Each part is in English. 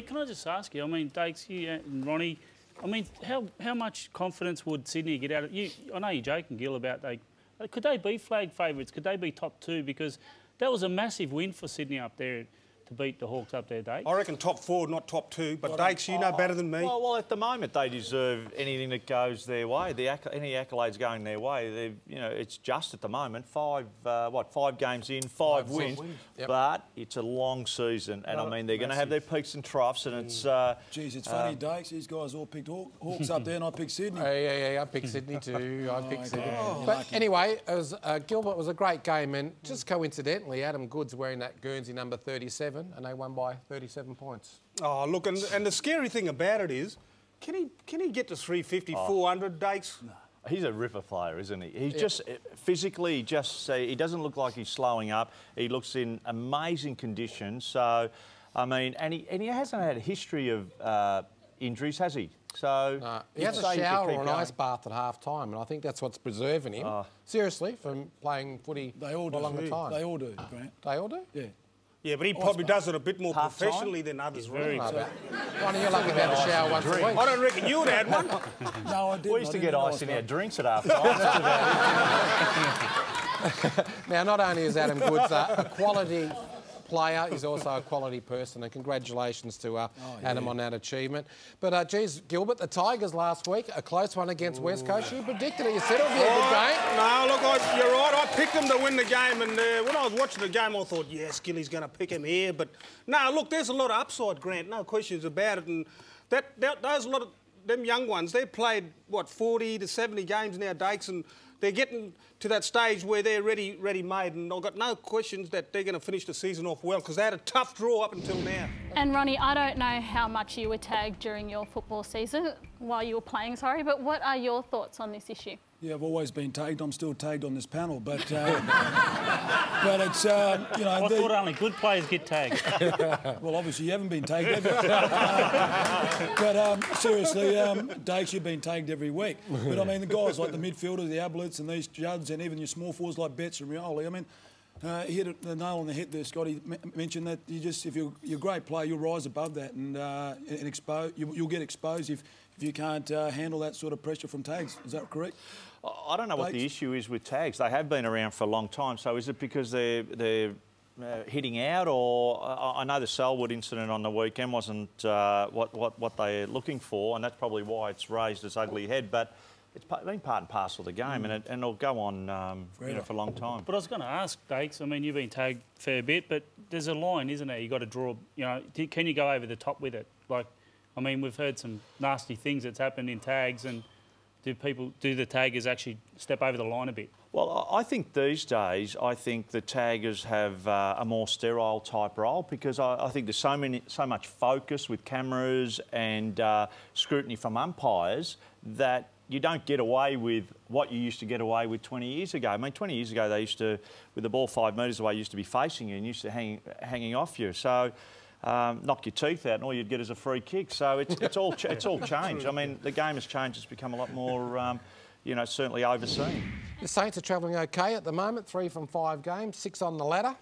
can I just ask you? I mean, Dakes, you and Ronnie, I mean, how much confidence would Sydney get out of you? I know you're joking, Gil, about could they be flag favourites? Could they be top 2? Because that was a massive win for Sydney up there to beat the Hawks up there, Dakes. I reckon top 4, not top 2. But Dakes, you know better than me. Well, at the moment they deserve anything that goes their way. Any accolades going their way, it's just at the moment 5 games in, 5 wins. Yep. But it's a long season, and I mean they're going to have their peaks and troughs, and it's. Geez, it's funny, Dakes. These guys all picked Hawks up there, and I picked Sydney. Yeah, I picked Sydney too. I picked Sydney. But anyway, Gilbert was a great game, and just coincidentally, Adam Good's wearing that Guernsey number 37. And they won by 37 points. Oh, look, and the scary thing about it is, can he get to 350, 400, Dakes? No. He's a ripper player, isn't he? He's just physically, he doesn't look like he's slowing up. He looks in amazing condition. So, I mean, and he hasn't had a history of injuries, has he? So he has a shower or an ice bath at half time, and I think that's what's preserving him. Seriously, from playing footy for a longer time. They all do, Grant. They all do? Yeah. Yeah, but he probably does it a bit more professionally than others. Very Ronnie, you're lucky to have a shower once a week. I don't reckon you would have had one. No, I didn't. We used to get ice in our drinks at half time. Now, not only is Adam Goods a quality player, he's also a quality person, and congratulations to Adam on that achievement. But, geez, Gilbert, the Tigers last week, a close one against West Coast. You predicted it. You said it would be a good game. No, look, you're right. I picked them to win the game, and when I was watching the game, I thought, yes, Gilly's going to pick him here. But, no, look, there's a lot of upside, Grant. No questions about it. And there's a lot of them young ones. They've played, 40 to 70 games now, Dakes, and they're getting to that stage where they're ready-made, and I've got no questions that they're going to finish the season off well, because they had a tough draw up until now. And Ronnie, I don't know how much you were tagged during your football season, while you were playing, sorry, but what are your thoughts on this issue? Yeah, I've always been tagged. I'm still tagged on this panel, but it's you know. I thought only good players get tagged. Well, obviously you haven't been tagged, have you? But seriously, Dakes, you've been tagged every week. But I mean, the guys like the midfielders, the Ablets, and these Judds, and even your small forwards like Betts and Rioli. I mean, he hit the nail on the head there. Scotty mentioned that if you're a great player, you'll rise above that and you'll get exposed if you can't handle that sort of pressure from tags. Is that correct? I don't know what the issue is with tags. They have been around for a long time. So is it because they're hitting out, or I know the Selwood incident on the weekend wasn't what they're looking for, and that's probably why it's raised its ugly head. But it's been part and parcel of the game, and it'll go on for a long time. But I was going to ask, Dakes, I mean, you've been tagged a fair bit, but there's a line, isn't there? You've got to draw, can you go over the top with it? Like, I mean, we've heard some nasty things that's happened in tags, and do the taggers actually step over the line a bit? Well, I think these days, the taggers have a more sterile type role, because I think there's so much focus with cameras and scrutiny from umpires that you don't get away with what you used to get away with 20 years ago. I mean, 20 years ago, they used to, with the ball 5 metres away, used to be facing you and used to hanging off you. So knock your teeth out and all you'd get is a free kick. So it's all changed. I mean, the game has changed. It's become a lot more, certainly overseen. The Saints are travelling okay at the moment, 3 from 5 games, 6 on the ladder.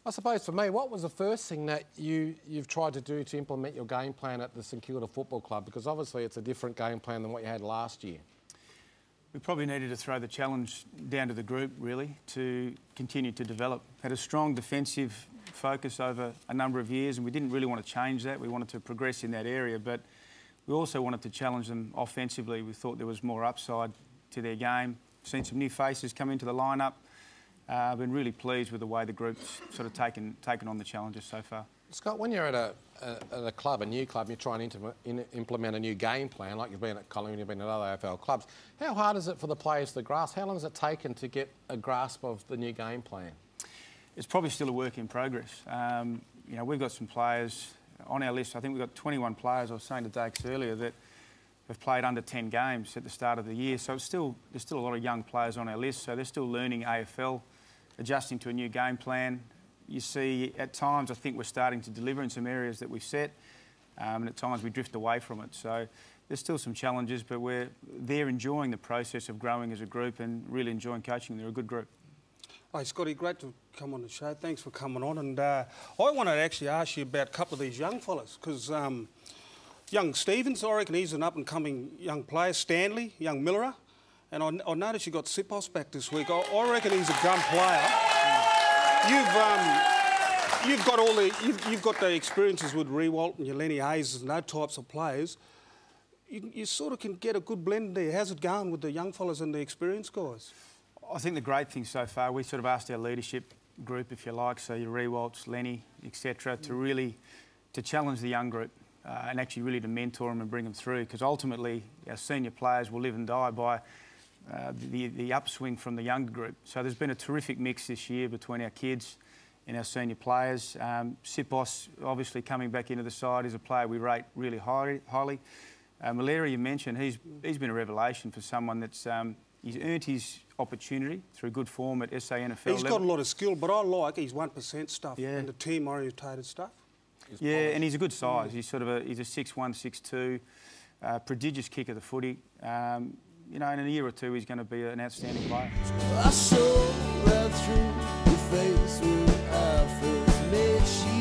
I suppose for me, what was the first thing that you've tried to do to implement your game plan at the St Kilda Football Club? Because obviously it's a different game plan than what you had last year. We probably needed to throw the challenge down to the group, really, to continue to develop. Had a strong defensive focus over a number of years, and we didn't really want to change that. We wanted to progress in that area, but we also wanted to challenge them offensively. We thought there was more upside to their game. Seen some new faces come into the lineup. I've been really pleased with the way the group's sort of taken on the challenges so far. Scott, when you're at a club, a new club, and you're trying to implement a new game plan, like you've been at Collingwood, you've been at other AFL clubs, how hard is it for the players to grasp? How long has it taken to get a grasp of the new game plan? It's probably still a work in progress. We've got some players on our list. I think we've got 21 players, I was saying to Dakes earlier, that have played under 10 games at the start of the year. So there's still a lot of young players on our list, so they're still learning AFL, adjusting to a new game plan. You see, at times, I think we're starting to deliver in some areas that we've set, and at times we drift away from it. So there's still some challenges, but they're enjoying the process of growing as a group and really enjoying coaching. They're a good group. Hey, Scotty, great to come on the show. Thanks for coming on. And I wanted to actually ask you about a couple of these young fellas, because young Stevens, I reckon he's an up-and-coming young player. Stanley, young Millerer. And I noticed you got Sipos back this week. I reckon he's a gun player. You've got the experiences with Rewalt and your Lenny Hayes and those types of players. You sort of can get a good blend there. How's it going with the young fellas and the experienced guys? I think the great thing so far, we sort of asked our leadership group, if you like, so your Rewalts, Lenny, etc., to challenge the young group and actually really to mentor them and bring them through, because ultimately our senior players will live and die by the upswing from the younger group. So there's been a terrific mix this year between our kids and our senior players. Sipos, obviously coming back into the side, is a player we rate really highly. Malera, you mentioned, he's been a revelation for someone that's he's earned his opportunity through good form at SANFL He's level. got a lot of skill, but I like his 1% stuff and the team-orientated stuff. And he's a good size. He's sort of he's a 6'1", 6'2", prodigious kick of the footy. You know, in a year or two, he's going to be an outstanding player. I saw right through your face when I first met you.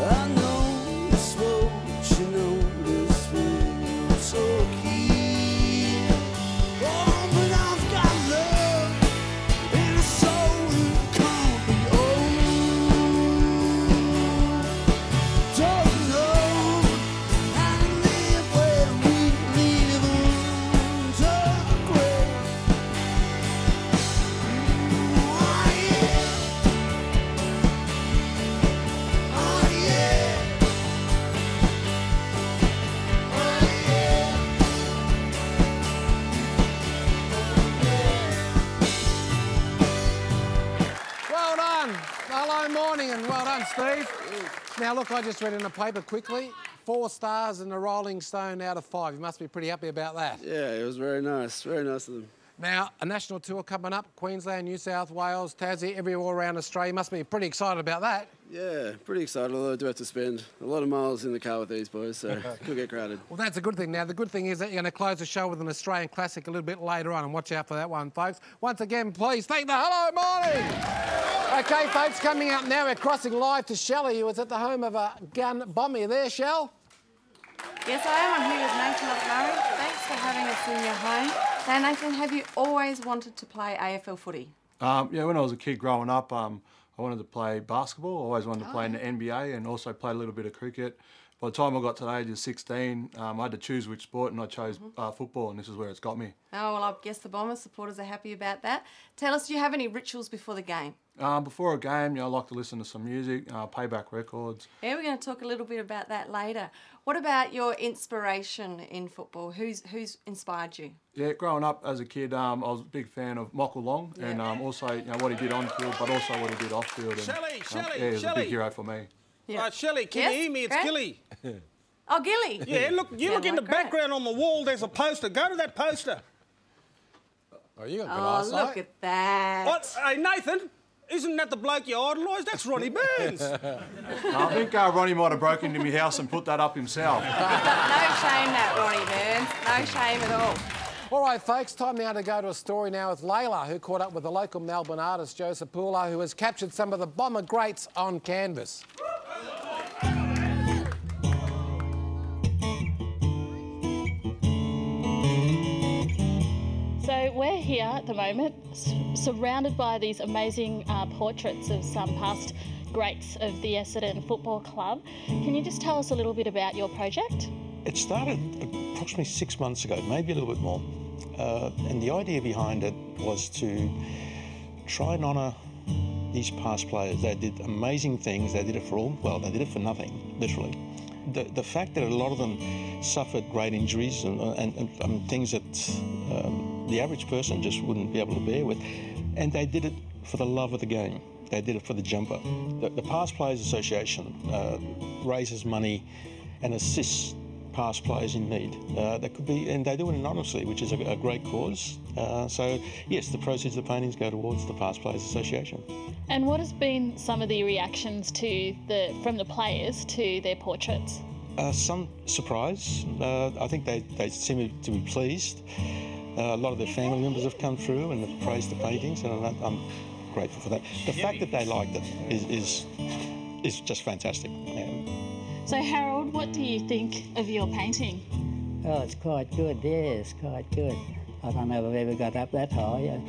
I know it's what you notice when you're talking. Oh, but I've got love and a soul that can't be owned. Don't know how to live where we live underground. Oh yeah, oh yeah, oh yeah. Well done. Hello, morning, and well done, Steve. Now, look, I just read in the paper quickly. 4 stars in the Rolling Stone out of 5. You must be pretty happy about that. Yeah, it was very nice of them. Now, a national tour coming up, Queensland, New South Wales, Tassie, everywhere around Australia. You must be pretty excited about that. Yeah, pretty excited, although I do have to spend a lot of miles in the car with these boys, so it could get crowded. Well, that's a good thing. Now, the good thing is that you're going to close the show with an Australian classic a little bit later on, and watch out for that one, folks. Once again, please thank the Hello Morning! OK, folks, coming up now, we're crossing live to Shelley, who is at the home of a gun bomber. You there, Shell? Yes, I am. I'm here with Nathan Lovett-Murray. Thanks for having us in your home. Now, Nathan, have you always wanted to play AFL footy? Yeah, when I was a kid growing up, I wanted to play basketball. I always wanted to play in the NBA and also play a little bit of cricket. By the time I got to the age of 16, I had to choose which sport, and I chose football, and this is where it's got me. Oh, well, I guess the Bombers supporters are happy about that. Tell us, do you have any rituals before the game? Before a game, I like to listen to some music, play back records. Yeah, we're going to talk a little bit about that later. What about your inspiration in football? Who's inspired you? Yeah, growing up as a kid, I was a big fan of Michael Long, and also what he did on field, but also what he did off field. Shelley, he's a big hero for me. Yeah. Shelley, can you hear me? It's Gilly. Oh, Gilly. Yeah, look, look in the background on the wall, there's a poster. Go to that poster. Oh, you got good eyesight. Look at that. What? Hey, Nathan, isn't that the bloke you idolise? That's Ronnie Burns. I think Ronnie might have broken into my house and put that up himself. No shame that, Ronnie Burns. No shame at all. All right, folks, time now to go to a story now with Layla, who caught up with the local Melbourne artist, Joe Sapula, who has captured some of the Bomber greats on canvas. So we're here at the moment, surrounded by these amazing portraits of some past greats of the Essendon Football Club. Can you just tell us a little bit about your project? It started approximately 6 months ago, maybe a little bit more. And the idea behind it was to try and honour these past players. They did amazing things. They did it for all, well, they did it for nothing, literally. The fact that a lot of them suffered great injuries and things that the average person just wouldn't be able to bear with, and they did it for the love of the game. They did it for the jumper. The Past Players Association raises money and assists past players in need. That could be, and they do it anonymously, which is a great cause. So yes, the proceeds of the paintings go towards the Past Players Association. And what has been some of the reactions from the players to their portraits? Some surprise. I think they seem to be pleased. A lot of their family members have come through and have praised the paintings, and I'm grateful for that. The fact that they liked it is just fantastic. Yeah. So, Harold, what do you think of your painting? Oh, it's quite good, yeah, it's quite good. I don't know if I've ever got up that high.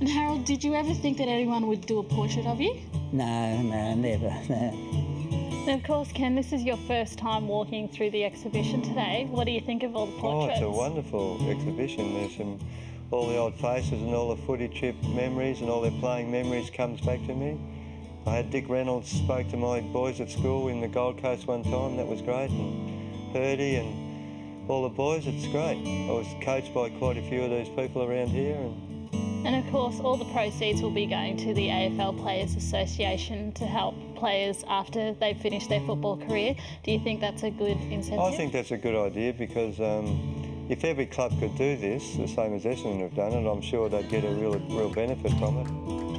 And Harold, did you ever think that anyone would do a portrait of you? No, never, no. And of course, Ken, this is your first time walking through the exhibition today. What do you think of all the portraits? Oh, it's a wonderful exhibition. There's all the old faces and all the footy trip memories and all their playing memories comes back to me. I had Dick Reynolds spoke to my boys at school in the Gold Coast one time. That was great. And Purdy and all the boys, it's great. I was coached by quite a few of these people around here. And of course, all the proceeds will be going to the AFL Players Association to help players after they finish their football career. Do you think that's a good incentive? I think that's a good idea because if every club could do this, the same as Essendon have done it, I'm sure they'd get a real benefit from it.